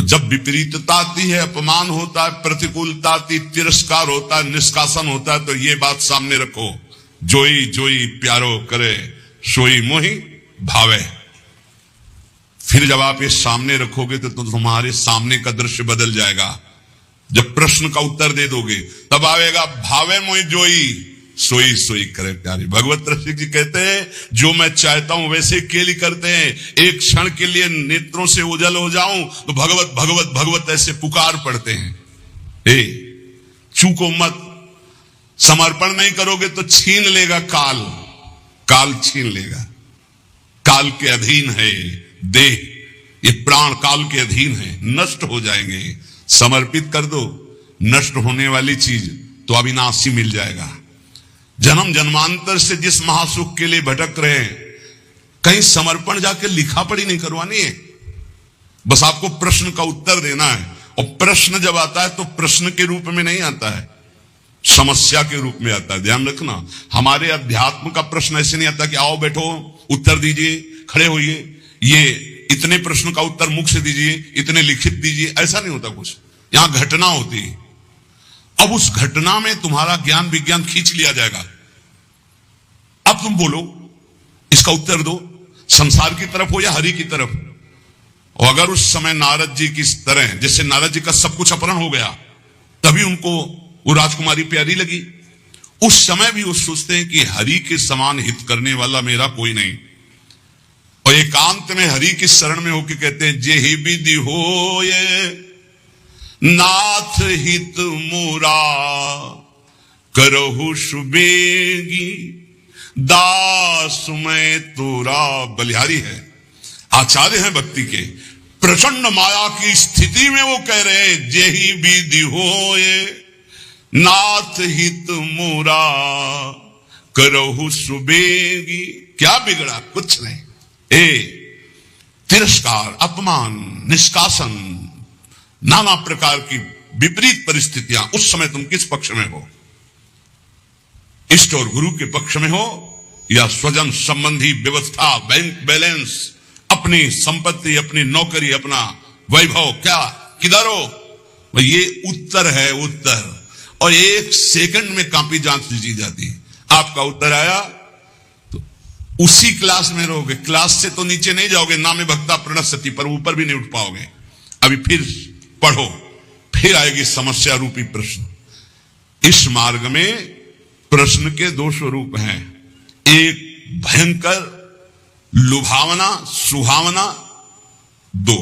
तो जब विपरीतता आती है, अपमान होता है, प्रतिकूलता आती, तिरस्कार होता है, निष्कासन होता है, तो ये बात सामने रखो, जोई जोई प्यारो करे सोई मोही भावे। फिर जब आप ये सामने रखोगे तो तुम्हारे सामने का दृश्य बदल जाएगा। जब प्रश्न का उत्तर दे दोगे तब आएगा भावे मोही जोई सोई सोई करे प्यारी। भगवत रसिक जी कहते हैं, जो मैं चाहता हूं वैसे केली करते हैं। एक क्षण के लिए नेत्रों से ओझल हो जाऊं तो भगवत भगवत भगवत ऐसे पुकार पड़ते हैं। चूको मत, समर्पण नहीं करोगे तो छीन लेगा काल, काल छीन लेगा। काल के अधीन है देह, ये प्राण काल के अधीन है, नष्ट हो जाएंगे। समर्पित कर दो, नष्ट होने वाली चीज तो अविनाशी मिल जाएगा। जन्म जन्मांतर से जिस महासुख के लिए भटक रहे हैं, कहीं समर्पण जाके लिखा पढ़ी नहीं करवानी है, बस आपको प्रश्न का उत्तर देना है। और प्रश्न जब आता है तो प्रश्न के रूप में नहीं आता है, समस्या के रूप में आता है। ध्यान रखना, हमारे अध्यात्म का प्रश्न ऐसे नहीं आता कि आओ बैठो उत्तर दीजिए, खड़े होइए, ये इतने प्रश्न का उत्तर मुख से दीजिए, इतने लिखित दीजिए, ऐसा नहीं होता कुछ। यहां घटना होती है। अब उस घटना में तुम्हारा ज्ञान विज्ञान खींच लिया जाएगा। अब तुम बोलो, इसका उत्तर दो, संसार की तरफ हो या हरि की तरफ। और अगर उस समय नारद जी की तरह, जैसे नारद जी का सब कुछ अपहरण हो गया, तभी उनको वो राजकुमारी प्यारी लगी, उस समय भी वो सोचते हैं कि हरि के समान हित करने वाला मेरा कोई नहीं। और एकांत में हरि की शरण में होकर कहते हैं, जे ही विधि हो ये नाथ हित मोरा करहु सुबेगी दास मैं तोरा। बलिहारी है, आचार्य है भक्ति के। प्रचंड माया की स्थिति में वो कह रहे हैं, जे ही विधि हो ये नाथ हित मोरा करहु सुबेगी। क्या बिगड़ा? कुछ नहीं। तिरस्कार, अपमान, निष्कासन, नाना प्रकार की विपरीत परिस्थितियां, उस समय तुम किस पक्ष में हो? इष्ट और गुरु के पक्ष में हो या स्वजन संबंधी व्यवस्था, बैंक बैलेंस, अपनी संपत्ति, अपनी नौकरी, अपना वैभव, क्या किधर हो? ये उत्तर है, उत्तर। और एक सेकंड में कॉपी जांच ली जाती है। आपका उत्तर आया तो उसी क्लास में रहोगे, क्लास से तो नीचे नहीं जाओगे, नामे भक्ता प्रणश्यति, पर ऊपर भी नहीं उठ पाओगे। अभी फिर पढ़ो, फिर आएगी समस्या रूपी प्रश्न। इस मार्ग में प्रश्न के दो स्वरूप हैं, एक भयंकर लुभावना सुहावना, दो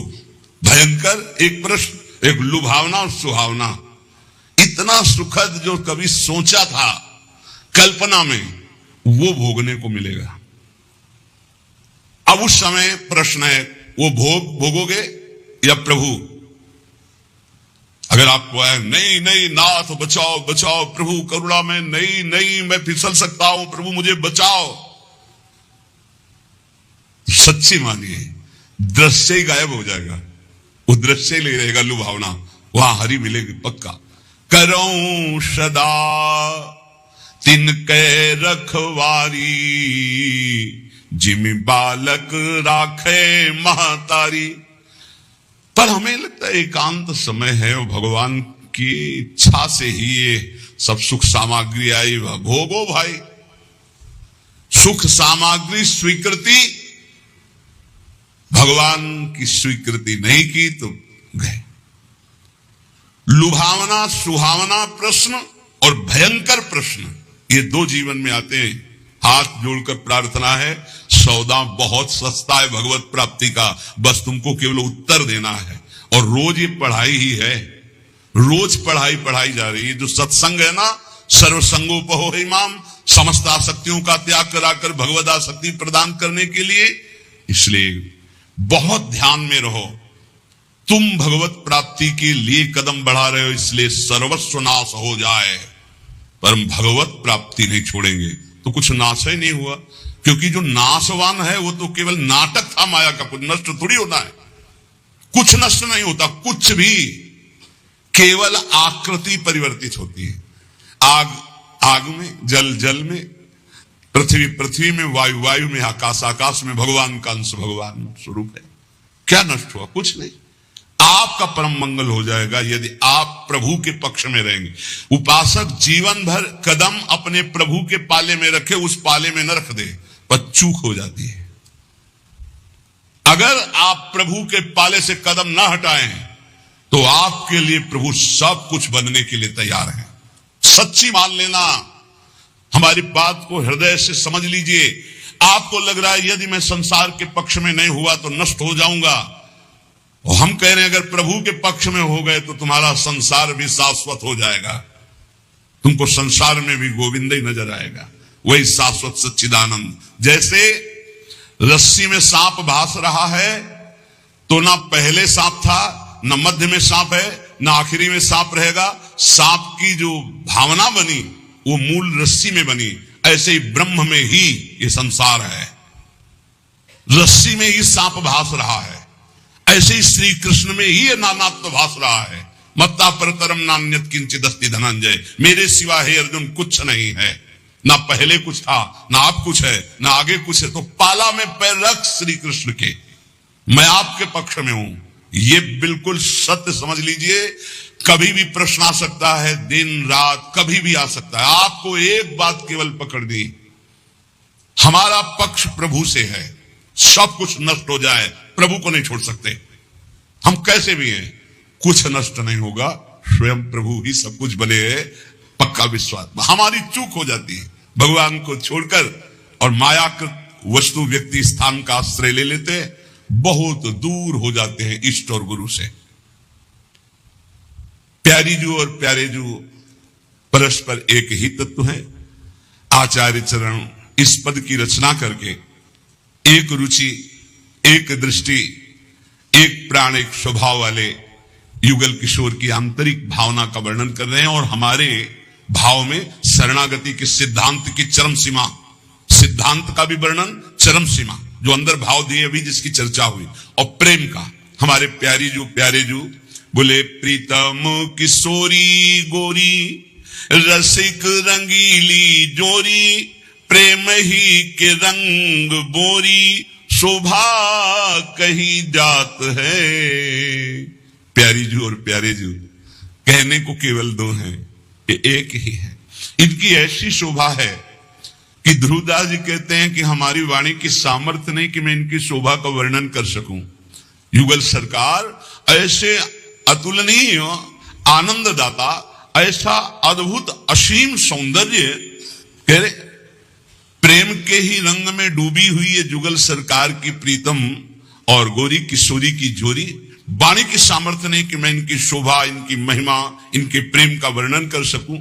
भयंकर एक प्रश्न, एक लुभावना और सुहावना। इतना सुखद जो कभी सोचा था कल्पना में, वो भोगने को मिलेगा। अब उस समय प्रश्न है, वो भोगोगे या प्रभु? अगर आपको है नहीं नहीं नाथ बचाओ बचाओ, प्रभु करुणा में, नहीं नहीं मैं फिसल सकता हूं, प्रभु मुझे बचाओ, सच्ची मानिए दृश्य ही गायब हो जाएगा, वो दृश्य ही ले रहेगा लुभावना, वहां हरि मिलेगी पक्का। करूं सदा तिनके रखवारी, जिमि बालक राखे महतारी। पर हमें लगता है एकांत समय है और भगवान की इच्छा से ही ये सब सुख सामग्री आई। भोगो भाई, सुख सामग्री स्वीकृति, भगवान की स्वीकृति नहीं की तो गए। लुभावना सुहावना प्रश्न और भयंकर प्रश्न, ये दो जीवन में आते हैं। हाथ जोड़कर प्रार्थना है, सौदा बहुत सस्ता है भगवत प्राप्ति का, बस तुमको केवल उत्तर देना है। और रोज ये पढ़ाई ही है, रोज पढ़ाई जा रही है। जो सत्संग है ना, सर्वसंगोपहो इमाम, समस्त आसक्तियों का त्याग कराकर भगवत आसक्ति प्रदान करने के लिए। इसलिए बहुत ध्यान में रहो, तुम भगवत प्राप्ति के लिए कदम बढ़ा रहे हो, इसलिए सर्वस्व नाश हो जाए पर हम भगवत प्राप्ति नहीं छोड़ेंगे तो कुछ नाश ही नहीं हुआ। क्योंकि जो नाशवान है वो तो केवल नाटक था माया का, कुछ नष्ट थोड़ी होता है, कुछ नष्ट नहीं होता, कुछ भी, केवल आकृति परिवर्तित होती है। आग आग में, जल जल में, पृथ्वी पृथ्वी में, वायु वायु में, आकाश आकाश में, भगवान का अंश भगवान स्वरूप है। क्या नष्ट हुआ? कुछ नहीं। आपका परम मंगल हो जाएगा यदि आप प्रभु के पक्ष में रहेंगे। उपासक जीवन भर कदम अपने प्रभु के पाले में रखे, उस पाले में न रख दे, पर चूक हो जाती है। अगर आप प्रभु के पाले से कदम ना हटाएं तो आपके लिए प्रभु सब कुछ बनने के लिए तैयार है। सच्ची मान लेना, हमारी बात को हृदय से समझ लीजिए। आपको लग रहा है यदि मैं संसार के पक्ष में नहीं हुआ तो नष्ट हो जाऊंगा, और हम कह रहे हैं अगर प्रभु के पक्ष में हो गए तो तुम्हारा संसार भी शाश्वत हो जाएगा, तुमको संसार में भी गोविंद ही नजर आएगा, वही शाश्वत सच्चिदानंद। जैसे रस्सी में सांप भास रहा है तो ना पहले सांप था, ना मध्य में सांप है, ना आखिरी में सांप रहेगा। सांप की जो भावना बनी वो मूल रस्सी में बनी, ऐसे ही ब्रह्म में ही ये संसार है। रस्सी में ही सांप भास रहा है, ऐसे ही श्री कृष्ण में ही नानात्व भास रहा है। मत्ता परतरम नान्यत किंचित अस्ति धनंजय, मेरे सिवा हे अर्जुन कुछ नहीं है, ना पहले कुछ था, ना आप कुछ है, ना आगे कुछ है। तो पाला में पैर रख श्री कृष्ण के, मैं आपके पक्ष में हूं, ये बिल्कुल सत्य समझ लीजिए। कभी भी प्रश्न आ सकता है, दिन रात कभी भी आ सकता है। आपको एक बात केवल पकड़नी, हमारा पक्ष प्रभु से है। सब कुछ नष्ट हो जाए, प्रभु को नहीं छोड़ सकते। हम कैसे भी हैं, कुछ नष्ट नहीं होगा, स्वयं प्रभु ही सब कुछ बने हैं, पक्का विश्वास। हमारी चूक हो जाती है, भगवान को छोड़कर और मायाकृत वस्तु व्यक्ति स्थान का आश्रय ले लेते हैं, बहुत दूर हो जाते हैं इष्ट और गुरु से। प्यारी जू और प्यारे जू परस्पर एक ही तत्व है। आचार्य चरण इस पद की रचना करके एक रुचि, एक दृष्टि, एक प्राण, एक स्वभाव वाले युगल किशोर की आंतरिक भावना का वर्णन कर रहे हैं, और हमारे भाव में शरणागति के सिद्धांत की चरम सीमा, सिद्धांत का भी वर्णन, चरम सीमा जो अंदर भाव दिए अभी जिसकी चर्चा हुई, और प्रेम का। हमारे प्यारी जू प्यारे जू बोले, प्रीतम किशोरी गोरी रसिक रंगीली जोरी, प्रेम ही के रंग बोरी, शोभा कही जात है। प्यारी जू और प्यारे जू कहने को केवल दो हैं, ये एक ही है। इनकी ऐसी शोभा है कि ध्रुवदास जी कहते हैं कि हमारी वाणी की सामर्थ्य नहीं कि मैं इनकी शोभा का वर्णन कर सकूं। युगल सरकार ऐसे अतुलनीय आनंददाता, ऐसा अद्भुत असीम सौंदर्य, कह रहे प्रेम के ही रंग में डूबी हुई है जुगल सरकार की प्रीतम और गोरी किशोरी की जोरी। वाणी की सामर्थ्य नहीं कि मैं इनकी शोभा, इनकी महिमा, इनके प्रेम का वर्णन कर सकूं।